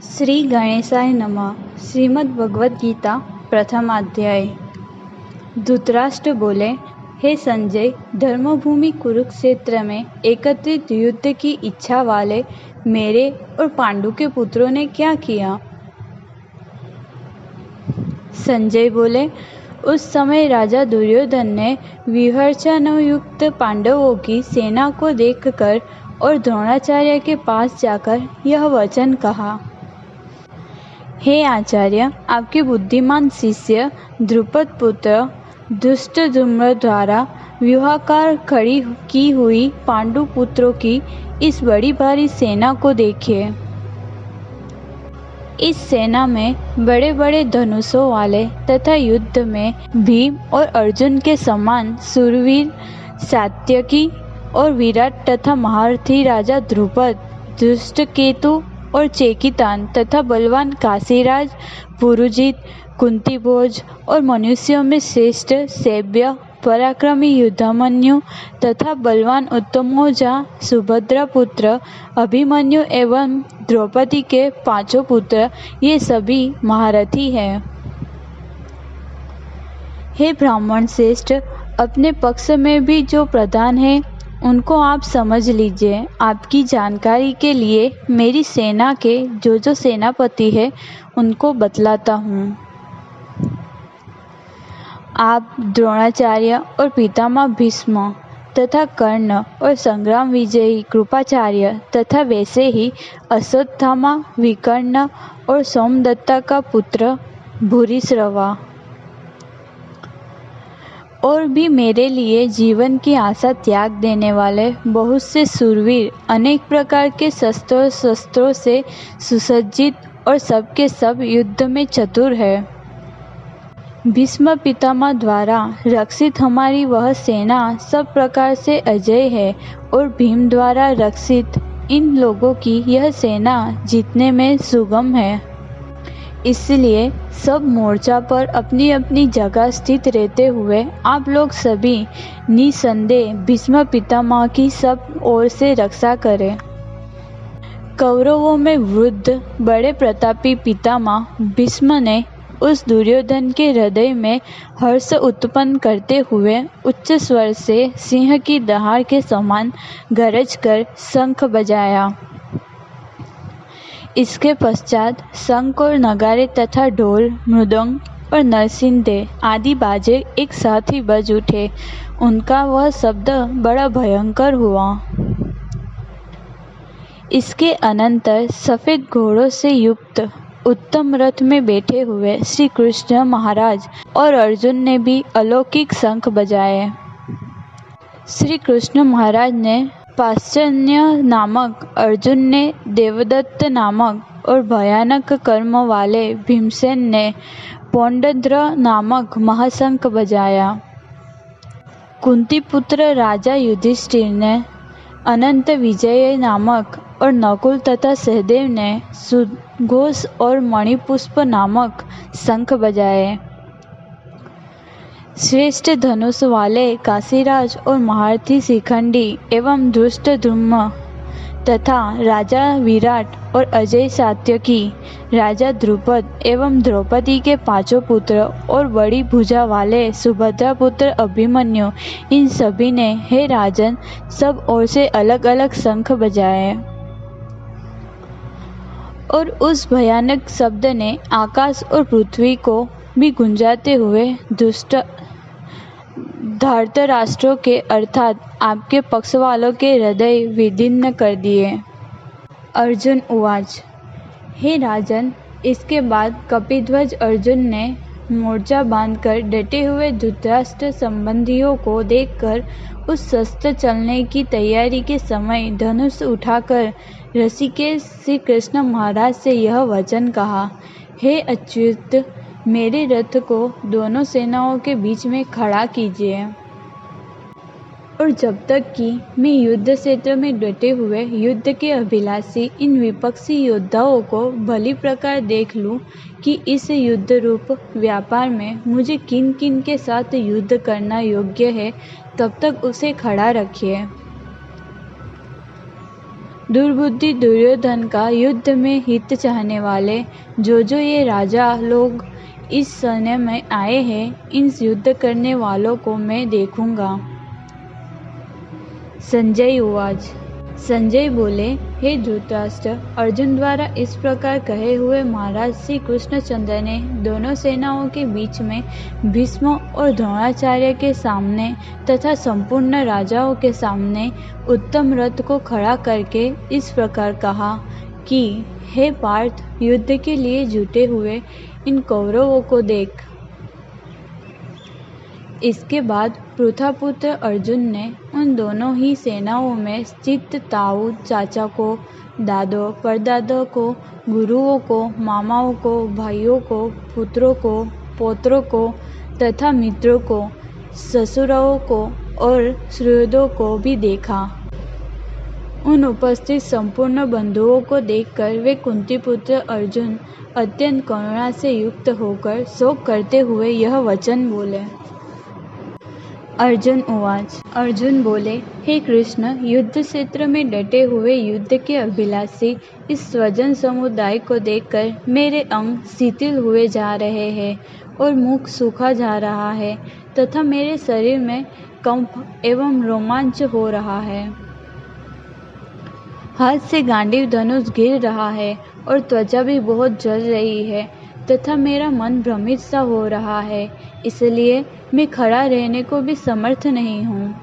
श्री गणेशाय नमः। श्रीमद् भगवद गीता प्रथम अध्याय। धृतराष्ट्र बोले, हे संजय, धर्मभूमि कुरुक्षेत्र में एकत्रित युद्ध की इच्छा वाले मेरे और पांडु के पुत्रों ने क्या किया? संजय बोले, उस समय राजा दुर्योधन ने विहर्षणयुक्त पांडवों की सेना को देखकर और द्रोणाचार्य के पास जाकर यह वचन कहा, हे आचार्य, आपके बुद्धिमान शिष्य द्रुपद पुत्र धृष्टद्युम्न द्वारा व्यूहाकार खड़ी की हुई पांडु पुत्रों की इस बड़ी भारी सेना को देखिए। इस सेना में बड़े बड़े धनुषों वाले तथा युद्ध में भीम और अर्जुन के समान शूरवीर सात्यकी और विराट तथा महारथी राजा द्रुपद, धृष्टकेतु और चेकितान तथा बलवान काशीराज, पुरुजित, कुंतीभोज और मनुष्यों में श्रेष्ठ सैव्य पराक्रमी युद्धामन्यु तथा बलवान उत्तमौजा सुभद्रा पुत्र अभिमन्यु एवं द्रौपदी के पांचों पुत्र, ये सभी महारथी हैं। हे ब्राह्मण श्रेष्ठ, अपने पक्ष में भी जो प्रधान है उनको आप समझ लीजिए। आपकी जानकारी के लिए मेरी सेना के जो सेनापति है उनको बतलाता हूँ। आप द्रोणाचार्य और पितामह भीष्म तथा कर्ण और संग्राम विजयी कृपाचार्य तथा वैसे ही अश्वत्थामा, विकर्ण और सोमदत्ता का पुत्र भूरिश्रवा और भी मेरे लिए जीवन की आशा त्याग देने वाले बहुत से शूरवीर, अनेक प्रकार के शस्त्रों से सुसज्जित और सबके सब युद्ध में चतुर है। भीष्म पितामह द्वारा रक्षित हमारी वह सेना सब प्रकार से अजय है और भीम द्वारा रक्षित इन लोगों की यह सेना जीतने में सुगम है। इसलिए सब मोर्चा पर अपनी अपनी जगह स्थित रहते हुए आप लोग सभी निसंदेह भीष्म पितामह की सब ओर से रक्षा करें। कौरवों में वृद्ध बड़े प्रतापी पितामह भीष्म ने उस दुर्योधन के हृदय में हर्ष उत्पन्न करते हुए उच्च स्वर से सिंह की दहाड़ के समान गरज कर शंख बजाया। इसके पश्चात शंख और नगारे तथा ढोल, मृदंग और नरसिंधे आदि बाजे एक साथ ही बज उठे। उनका वह शब्द बड़ा भयंकर हुआ। इसके अनंतर सफेद घोड़ों से युक्त उत्तम रथ में बैठे हुए श्री कृष्ण महाराज और अर्जुन ने भी अलौकिक शंख बजाए। श्री कृष्ण महाराज ने पांचजन्य नामक, अर्जुन ने देवदत्त नामक और भयानक कर्म वाले भीमसेन ने पौंड्र नामक महाशंख बजाया। कुंती पुत्र राजा युधिष्ठिर ने अनंत विजय नामक और नकुल तथा सहदेव ने सुघोष और मणिपुष्प नामक शंख बजाए। श्रेष्ठ धनुष वाले काशीराज और महारथी शिखंडी एवं धृष्टद्युम्न तथा राजा विराट और अजय सात्यकी, राजा द्रुपद एवं द्रौपदी के पांचों पुत्र और बड़ी भुजा वाले सुभद्रा पुत्र अभिमन्यु, इन सभी ने, हे राजन, सब ओर से अलग अलग शंख बजाए। और उस भयानक शब्द ने आकाश और पृथ्वी को भी गुंजाते हुए धृतराष्ट्र के अर्थात आपके पक्ष वालों के हृदय विदीर्ण कर दिए। अर्जुन उवाच, हे राजन, इसके बाद कपिध्वज अर्जुन ने मोर्चा बांधकर डटे हुए धृतराष्ट्र संबंधियों को देखकर उस शस्त्र चलने की तैयारी के समय धनुष उठाकर ऋषिकेश श्री कृष्ण महाराज से यह वचन कहा, हे अच्युत, मेरे रथ को दोनों सेनाओं के बीच में खड़ा कीजिए और जब तक कि मैं युद्ध क्षेत्र में डटे हुए युद्ध के अभिलाषी इन विपक्षी योद्धाओं को भली प्रकार देख लूं कि इस युद्ध रूप व्यापार में मुझे किन किन के साथ युद्ध करना योग्य है, तब तक उसे खड़ा रखिए। दुर्बुद्धि दुर्योधन का युद्ध में हित चाहने वाले जो ये राजा लोग इस सैन्य में आए हैं, इन युद्ध करने वालों को मैं देखूंगा। संजय उवाच। संजय बोले, हे धृतराष्ट्र, अर्जुन द्वारा इस प्रकार कहे हुए महाराज श्री कृष्णचंद्र ने दोनों सेनाओं के बीच में भीष्म और द्रोणाचार्य के सामने तथा संपूर्ण राजाओं के सामने उत्तम रथ को खड़ा करके इस प्रकार कहा कि हे पार्थ, युद्ध के लिए जुटे हुए इन कौरवों को देख। इसके बाद पृथापुत्र अर्जुन ने उन दोनों ही सेनाओं में स्थित ताऊ चाचा को, दादो परदादो को, गुरुओं को, मामाओं को, भाइयों को, पुत्रों को, पौत्रों को तथा मित्रों को, ससुराओं को और सुहृदों को भी देखा। उन उपस्थित संपूर्ण बंधुओं को देखकर वे कुंती पुत्र अर्जुन अत्यंत करुणा से युक्त होकर शोक करते हुए यह वचन बोले। अर्जुन उवाच। अर्जुन बोले, हे कृष्ण, युद्ध क्षेत्र में डटे हुए युद्ध के अभिलाषी इस स्वजन समुदाय को देखकर मेरे अंग शिथिल हुए जा रहे हैं और मुख सूखा जा रहा है तथा मेरे शरीर में कंप एवं रोमांच हो रहा है। हाथ से गांडीव धनुष गिर रहा है और त्वचा भी बहुत जल रही है तथा मेरा मन भ्रमित सा हो रहा है, इसलिए मैं खड़ा रहने को भी समर्थ नहीं हूँ।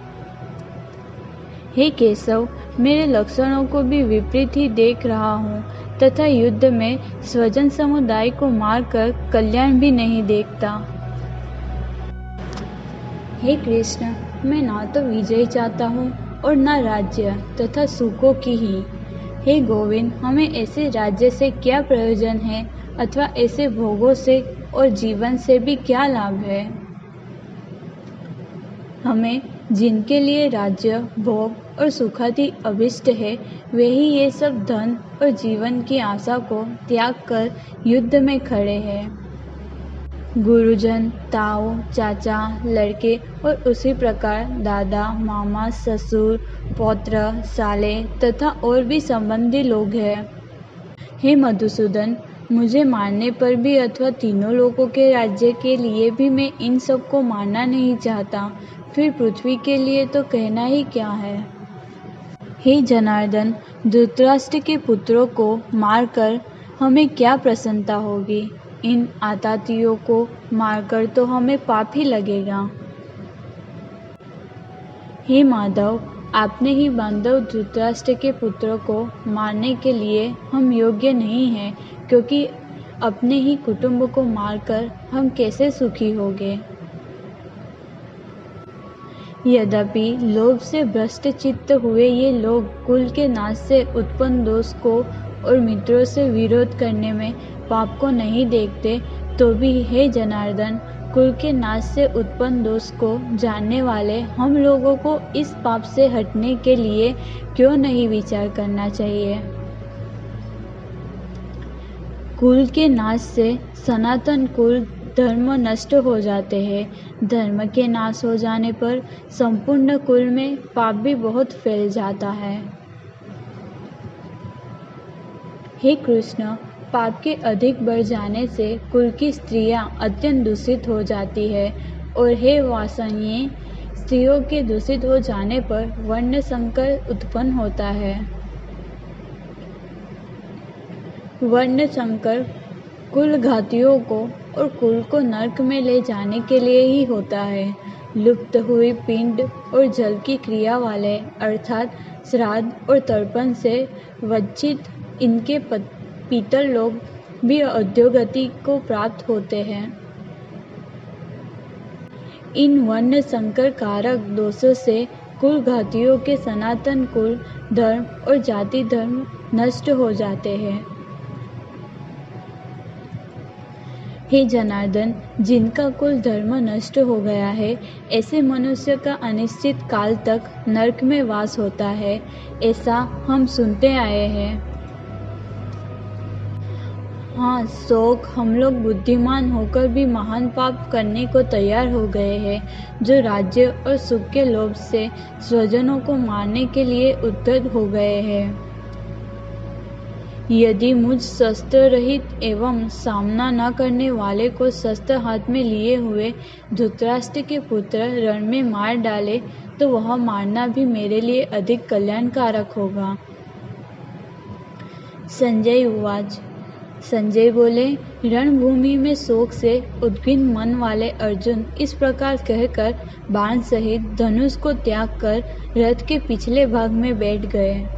हे केशव, मेरे लक्षणों को भी विपरीत ही देख रहा हूँ तथा युद्ध में स्वजन समुदाय को मारकर कल्याण भी नहीं देखता। हे कृष्ण, मैं ना तो विजय चाहता हूँ और न राज्य तथा सुखों की ही। हे गोविंद, हमें ऐसे राज्य से क्या प्रयोजन है अथवा ऐसे भोगों से और जीवन से भी क्या लाभ है। हमें जिनके लिए राज्य, भोग और सुखादि अभिष्ट है, वे ही ये सब धन और जीवन की आशा को त्याग कर युद्ध में खड़े हैं। गुरुजन, ताऊ, चाचा, लड़के और उसी प्रकार दादा, मामा, ससुर, पौत्र, साले तथा और भी संबंधी लोग हैं। हे मधुसूदन, मुझे मारने पर भी अथवा तीनों लोगों के राज्य के लिए भी मैं इन सबको मारना नहीं चाहता, फिर पृथ्वी के लिए तो कहना ही क्या है। हे जनार्दन, धृतराष्ट्र के पुत्रों को मारकर हमें क्या प्रसन्नता होगी। इन आतताइयों को मारकर तो हमें पाप ही लगेगा। हे माधव, आपने ही बांधव धृतराष्ट्र के पुत्रों को मारने के लिए हम योग्य नहीं हैं, क्योंकि अपने ही कुटुंब को मारकर हम कैसे सुखी होंगे। यद्यपि लोभ से भ्रष्ट चित्त हुए ये लोग कुल के नाश से उत्पन्न दोष को और मित्रों से विरोध करने में पाप को नहीं देखते, तो भी हे जनार्दन, कुल के नाश से उत्पन्न दोष को जानने वाले हम लोगों को इस पाप से हटने के लिए क्यों नहीं विचार करना चाहिए। कुल के नाश से सनातन कुल धर्म नष्ट हो जाते हैं। धर्म के नाश हो जाने पर संपूर्ण कुल में पाप भी बहुत फैल जाता है। हे कृष्ण, पाप के अधिक बढ़ जाने से कुल की स्त्रियां अत्यंत दूषित हो जाती है और हे वासनीय, स्त्रियों के दूषित हो जाने पर वर्ण संकर उत्पन्न होता है। वर्ण संकर कुल घातियों को और कुल को नरक में ले जाने के लिए ही होता है। लुप्त हुई पिंड और जल की क्रिया वाले अर्थात श्राद्ध और तर्पण से वंचित इनके पीतल लोग भी अधोगति को प्राप्त होते हैं। इन वर्ण संकर कारक दोषों से कुल घातियों के सनातन कुल धर्म और जाति धर्म नष्ट हो जाते हैं। हे जनार्दन, जिनका कुल धर्म नष्ट हो गया है, ऐसे मनुष्य का अनिश्चित काल तक नरक में वास होता है, ऐसा हम सुनते आए हैं। हाँ, शौक हम लोग बुद्धिमान होकर भी महान पाप करने को तैयार हो गए हैं, जो राज्य और सुख के लोभ से स्वजनों को मारने के लिए उद्यत हो गए हैं। यदि मुझ शस्त्र रहित एवं सामना न करने वाले को शस्त्र हाथ में लिए हुए धृतराष्ट्र के पुत्र रण में मार डाले तो वह मारना भी मेरे लिए अधिक कल्याणकारक होगा। संजय उवाच। संजय बोले, रणभूमि में शोक से उद्विग्न मन वाले अर्जुन इस प्रकार कहकर बाण सहित धनुष को त्याग कर रथ के पिछले भाग में बैठ गए।